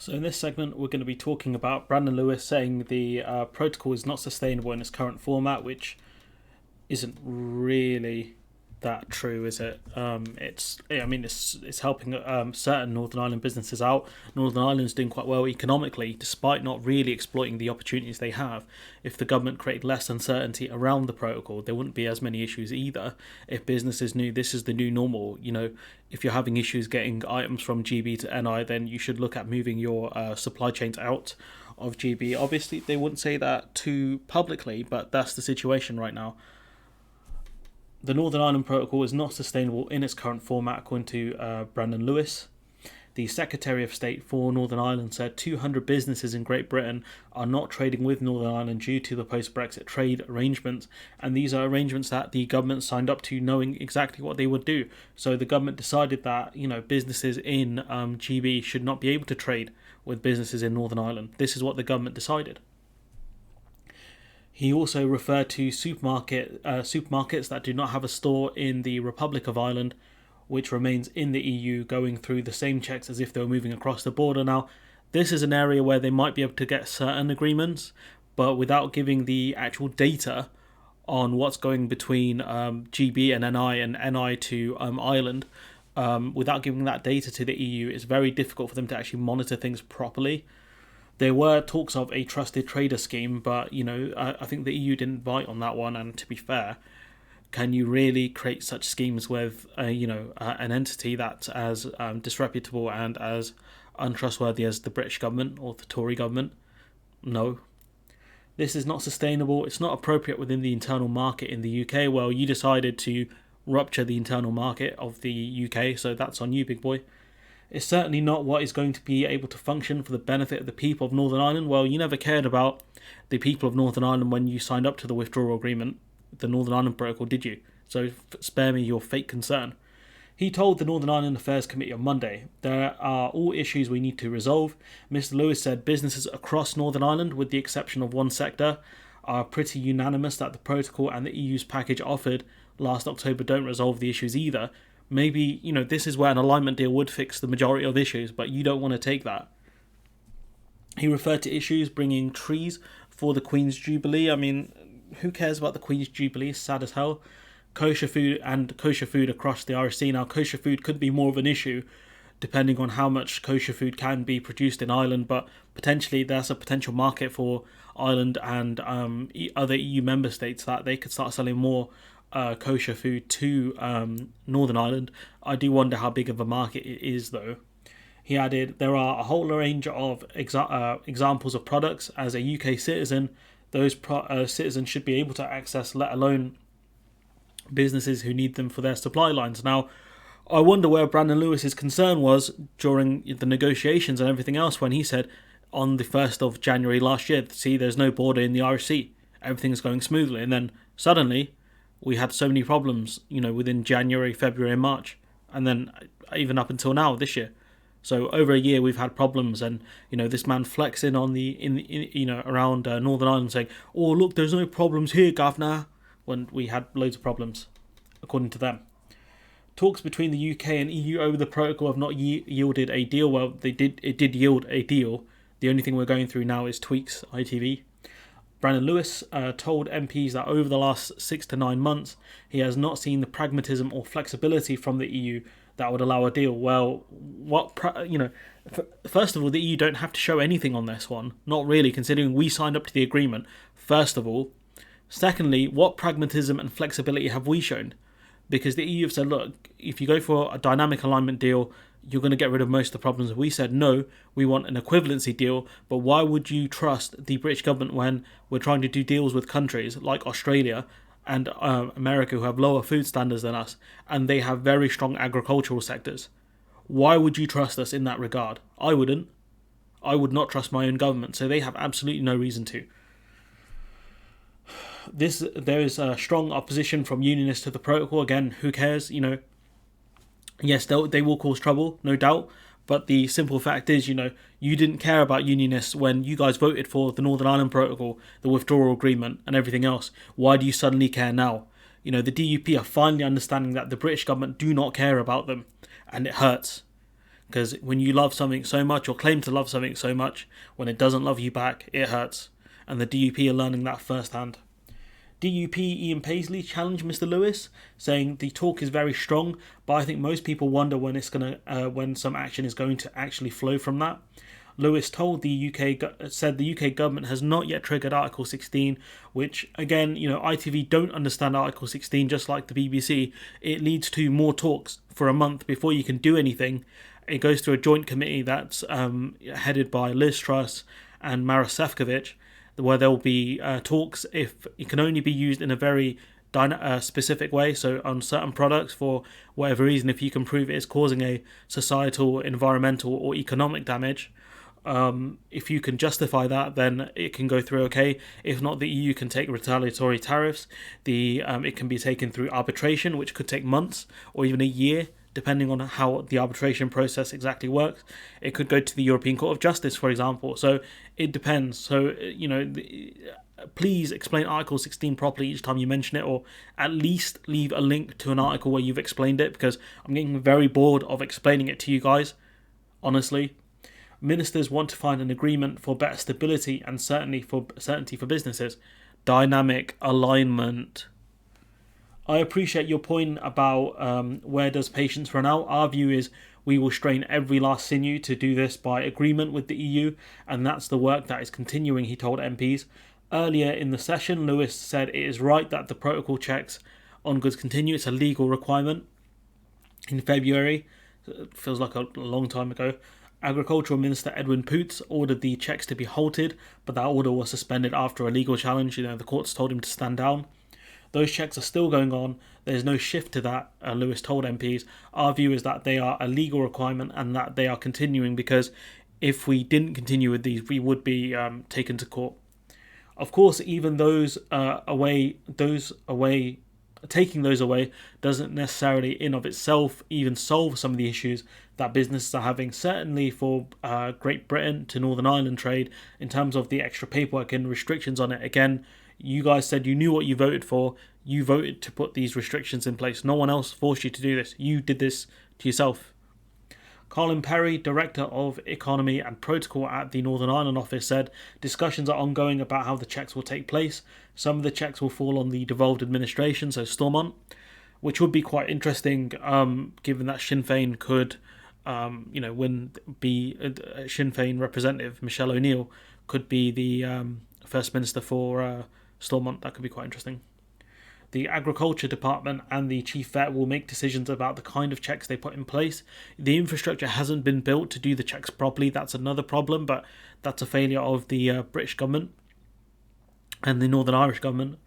So in this segment, we're going to be talking about Brandon Lewis saying the protocol is not sustainable in its current format, which isn't really that true, is it? It's helping certain Northern Ireland businesses out. Northern Ireland's doing quite well economically, despite not really exploiting the opportunities they have. If the government created less uncertainty around the protocol, there wouldn't be as many issues either. If businesses knew this is the new normal, if you're having issues getting items from GB to NI, then you should look at moving your supply chains out of GB. Obviously, they wouldn't say that too publicly, but that's the situation right now. The Northern Ireland Protocol is not sustainable in its current format, according to Brandon Lewis. The Secretary of State for Northern Ireland said 200 businesses in Great Britain are not trading with Northern Ireland due to the post-Brexit trade arrangements, and these are arrangements that the government signed up to knowing exactly what they would do. So the government decided that businesses in GB should not be able to trade with businesses in Northern Ireland. This is what the government decided. He also referred to supermarkets that do not have a store in the Republic of Ireland, which remains in the EU, going through the same checks as if they were moving across the border. Now, this is an area where they might be able to get certain agreements, but without giving the actual data on what's going between GB and NI to Ireland, without giving that data to the EU, it's very difficult for them to actually monitor things properly. There were talks of a trusted trader scheme, but I think the EU didn't bite on that one. And to be fair, can you really create such schemes with an entity that's as disreputable and as untrustworthy as the British government or the Tory government? No. This is not sustainable. It's not appropriate within the internal market in the UK. Well, you decided to rupture the internal market of the UK, so that's on you, big boy. It's certainly not what is going to be able to function for the benefit of the people of Northern Ireland. Well, you never cared about the people of Northern Ireland when you signed up to the withdrawal agreement, the Northern Ireland Protocol, did you? So spare me your fake concern. He told the Northern Ireland Affairs Committee on Monday, there are all issues we need to resolve. Mr. Lewis said businesses across Northern Ireland, with the exception of one sector, are pretty unanimous that the protocol and the EU's package offered last October don't resolve the issues either. Maybe, this is where an alignment deal would fix the majority of issues, but you don't want to take that. He referred to issues bringing trees for the Queen's Jubilee. I mean, who cares about the Queen's Jubilee? It's sad as hell. Kosher food across the Irish Sea. Now, kosher food could be more of an issue depending on how much kosher food can be produced in Ireland, but potentially there's a potential market for Ireland and other EU member states that they could start selling more kosher food to Northern Ireland. I do wonder how big of a market it is, though. He added, there are a whole range of examples of products. As a UK citizen, those citizens should be able to access, let alone businesses who need them for their supply lines. Now, I wonder where Brandon Lewis's concern was during the negotiations and everything else when he said on the 1st of January last year, see, there's no border in the Irish Sea. Everything's going smoothly. And then suddenly we had so many problems, within January, February and March. And then even up until now, this year. So over a year we've had problems, and this man flexing on around Northern Ireland saying, "Oh look, there's no problems here, governor," when we had loads of problems, according to them. Talks between the UK and EU over the protocol have not yielded a deal. Well, it did yield a deal. The only thing we're going through now is tweaks. ITV. Brandon Lewis told MPs that over the last 6 to 9 months, he has not seen the pragmatism or flexibility from the EU that would allow a deal. Well, first of all, the EU don't have to show anything on this one. Not really, considering we signed up to the agreement, first of all. Secondly, what pragmatism and flexibility have we shown? Because the EU have said, look, if you go for a dynamic alignment deal, you're going to get rid of most of the problems. We said, no, we want an equivalency deal. But why would you trust the British government when we're trying to do deals with countries like Australia and America, who have lower food standards than us, and they have very strong agricultural sectors? Why would you trust us in that regard? I wouldn't. I would not trust my own government, so they have absolutely no reason to. There is a strong opposition from unionists to the protocol. Again, who cares? Yes, they will cause trouble, no doubt. But the simple fact is, you didn't care about unionists when you guys voted for the Northern Ireland Protocol, the withdrawal agreement and everything else. Why do you suddenly care now? The DUP are finally understanding that the British government do not care about them. And it hurts. because when you love something so much or claim to love something so much, when it doesn't love you back, it hurts. And the DUP are learning that firsthand. DUP Ian Paisley challenged Mr. Lewis, saying the talk is very strong, but I think most people wonder when when some action is going to actually flow from that. Lewis told said the UK government has not yet triggered Article 16, which again, ITV don't understand Article 16, just like the BBC. It leads to more talks for a month before you can do anything. It goes through a joint committee that's headed by Liz Truss and Maros Sefcovic, where there will be talks. If it can only be used in a very specific way, so on certain products for whatever reason, if you can prove it is causing a societal, environmental or economic damage, if you can justify that, then it can go through okay. If not, the EU can take retaliatory tariffs. It can be taken through arbitration, which could take months or even a year, depending on how the arbitration process exactly works. It could go to the European Court of Justice, for example. So it depends. So, please explain Article 16 properly each time you mention it, or at least leave a link to an article where you've explained it, because I'm getting very bored of explaining it to you guys, honestly. Ministers want to find an agreement for better stability and certainty for businesses. Dynamic alignment. I appreciate your point about where does patience run out. Our view is we will strain every last sinew to do this by agreement with the EU, and that's the work that is continuing, he told MPs. Earlier in the session, Lewis said it is right that the protocol checks on goods continue. It's a legal requirement. In February, it feels like a long time ago, Agricultural Minister Edwin Poots ordered the checks to be halted, but that order was suspended after a legal challenge. The courts told him to stand down. Those checks are still going on. There's no shift to that, Lewis told MPs. Our view is that they are a legal requirement and that they are continuing, because if we didn't continue with these, we would be taken to court. Of course, even taking those away doesn't necessarily in of itself even solve some of the issues that businesses are having, certainly for Great Britain to Northern Ireland trade, in terms of the extra paperwork and restrictions on it. Again, you guys said you knew what you voted for. You voted to put these restrictions in place. No one else forced you to do this. You did this to yourself. Colin Perry, Director of Economy and Protocol at the Northern Ireland office, said discussions are ongoing about how the checks will take place. Some of the checks will fall on the devolved administration, so Stormont, which would be quite interesting, given that Sinn Féin could, Sinn Féin representative Michelle O'Neill could be the First Minister for Stormont. That could be quite interesting. The Agriculture Department and the Chief Vet will make decisions about the kind of checks they put in place. The infrastructure hasn't been built to do the checks properly. That's another problem, but that's a failure of the British government and the Northern Irish government.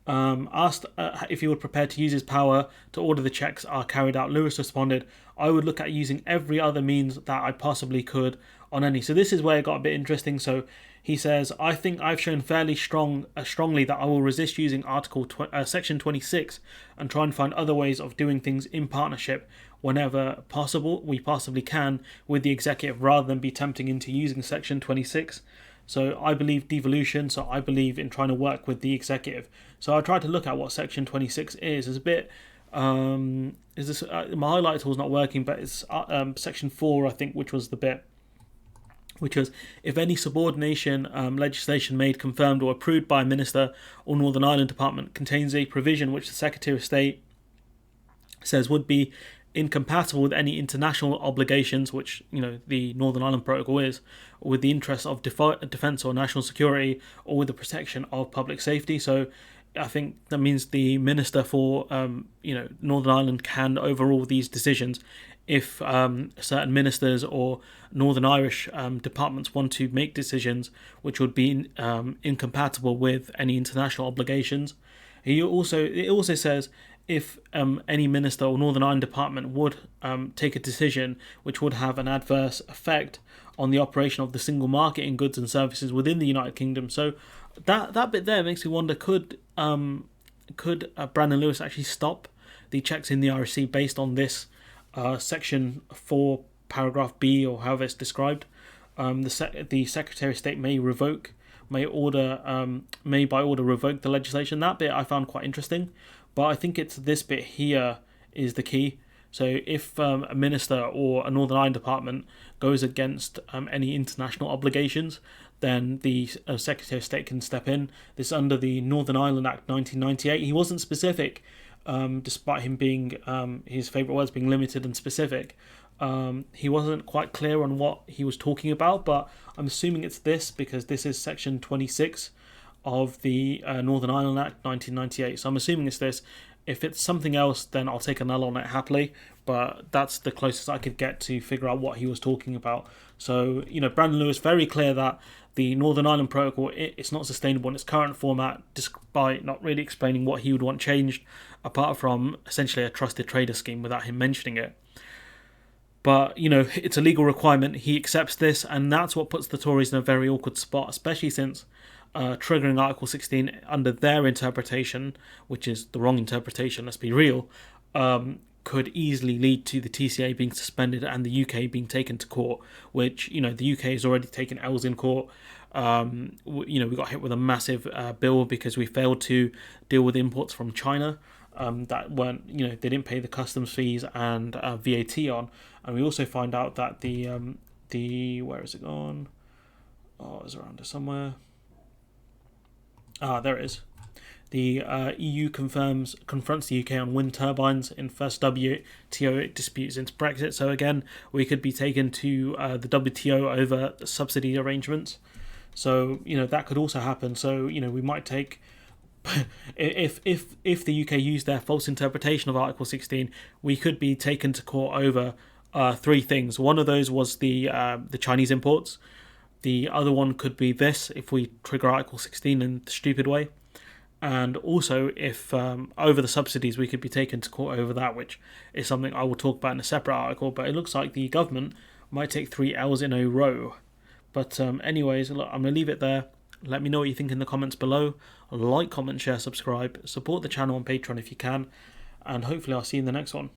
Asked if he would prepare to use his power to order the checks are carried out, Lewis responded, "I would look at using every other means that I possibly could on any." So this is where it got a bit interesting. So he says, "I think I've shown fairly strongly that I will resist using Section 26 and try and find other ways of doing things in partnership whenever possible, we possibly can, with the executive, rather than be tempting into using Section 26. So I believe devolution, so I believe in trying to work with the executive." So I tried to look at what Section 26 is. It's a bit, my highlight tool's not working, but it's Section 4, I think, which was the bit, which was, if any subordination legislation made, confirmed or approved by a minister or Northern Ireland Department contains a provision which the Secretary of State says would be incompatible with any international obligations, which the Northern Ireland Protocol is, or with the interests of defence or national security, or with the protection of public safety. So I think that means the minister for Northern Ireland can overrule these decisions if certain ministers or Northern Irish departments want to make decisions which would be incompatible with any international obligations. It also says if any minister or Northern Ireland department would take a decision which would have an adverse effect on the operation of the single market in goods and services within the United Kingdom. So that bit there makes me wonder, could Brandon Lewis actually stop the checks in the RSC based on this Section 4, paragraph B, or however it's described? The Secretary of State may by order revoke the legislation. That bit I found quite interesting, but I think it's this bit here is the key. So if a minister or a Northern Ireland department goes against any international obligations, then the Secretary of State can step in. This is under the Northern Ireland Act 1998. He wasn't specific, despite him being his favourite words being limited and specific. He wasn't quite clear on what he was talking about, but I'm assuming it's this because this is section 26 of the Northern Ireland Act 1998. So I'm assuming it's this. If it's something else, then I'll take an L on it happily, but that's the closest I could get to figure out what he was talking about. So, Brandon Lewis, very clear that the Northern Ireland Protocol, it's not sustainable in its current format, despite not really explaining what he would want changed, apart from essentially a trusted trader scheme without him mentioning it. But, it's a legal requirement. He accepts this, and that's what puts the Tories in a very awkward spot, especially since triggering Article 16 under their interpretation, which is the wrong interpretation, let's be real, could easily lead to the TCA being suspended and the UK being taken to court, which, the UK has already taken L's in court. We got hit with a massive bill because we failed to deal with imports from China that weren't, they didn't pay the customs fees and VAT on. And we also find out that the where is it gone? Oh, it's around here somewhere. There it is. The EU confronts the UK on wind turbines in first WTO dispute since Brexit. So again, we could be taken to the WTO over subsidy arrangements. So that could also happen. So we might take if the UK used their false interpretation of Article 16, we could be taken to court over three things. One of those was the Chinese imports. The other one could be this, if we trigger Article 16 in the stupid way. And also, if over the subsidies, we could be taken to court over that, which is something I will talk about in a separate article. But it looks like the government might take 3 L's in a row. But anyways, look, I'm going to leave it there. Let me know what you think in the comments below. Like, comment, share, subscribe. Support the channel on Patreon if you can. And hopefully I'll see you in the next one.